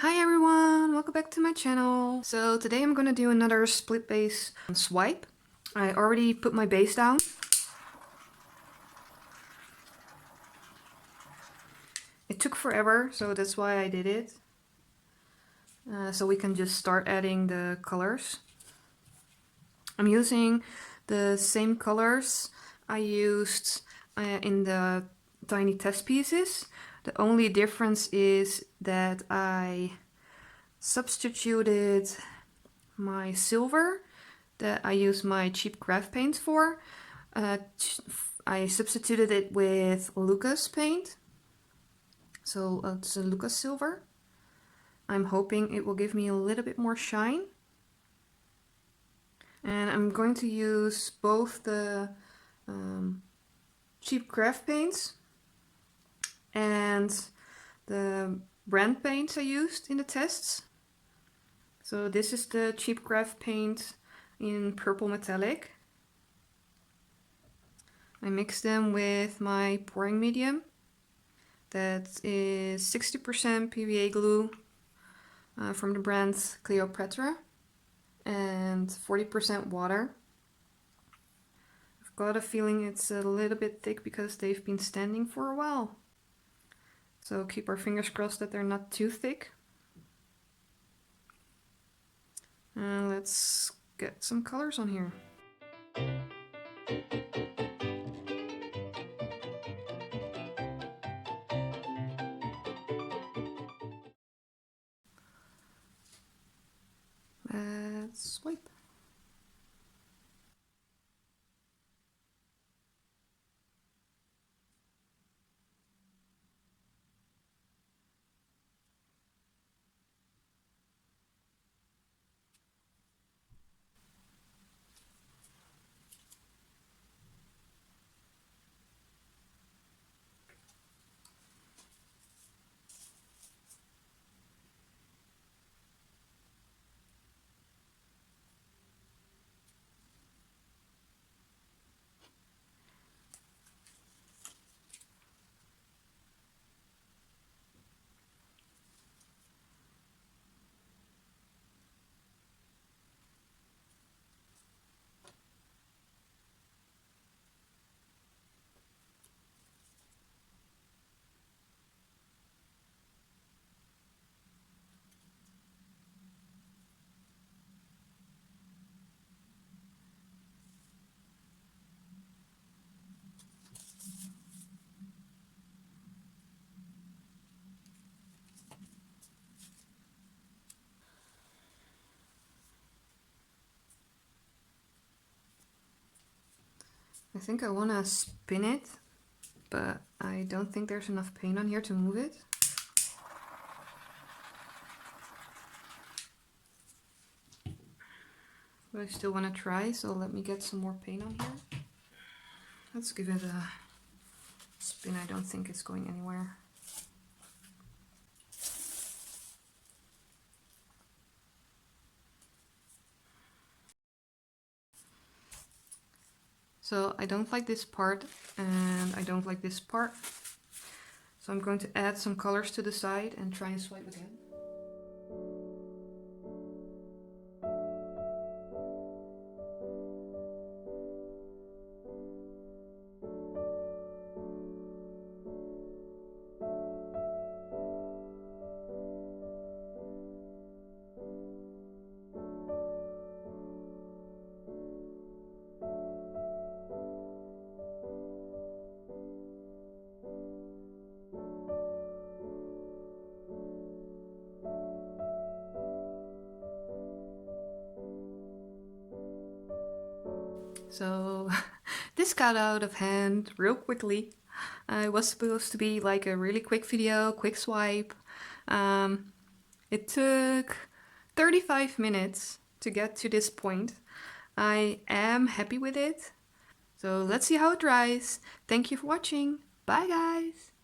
Hi everyone, welcome back to my channel. So today I'm gonna do another split base swipe. I already put my base down. It took forever, so that's why I did it. So we can just start adding the colors. I'm using the same colors I used in the tiny test pieces. The only difference is that I substituted my silver that I use my cheap craft paints for. I substituted it with Lukas paint. So it's a Lukas silver. I'm hoping it will give me a little bit more shine. And I'm going to use both the cheap craft paints and the brand paints I used in the tests. So this is the cheap craft paint in purple metallic. I mix them with my pouring medium. That is 60% PVA glue from the brand Cleopatra and 40% water. I've got a feeling it's a little bit thick because they've been standing for a while. So keep our fingers crossed that they're not too thick. And let's get some colors on here. Let's swipe. I think I want to spin it, but I don't think there's enough paint on here to move it. But I still want to try, so let me get some more paint on here. Let's give it a spin. I don't think it's going anywhere. So I don't like this part and I don't like this part. So I'm going to add some colors to the side and try and swipe again. So this got out of hand real quickly. It was supposed to be like a really quick video, quick swipe. It took 35 minutes to get to this point. I am happy with it. So let's see how it dries. Thank you for watching. Bye guys!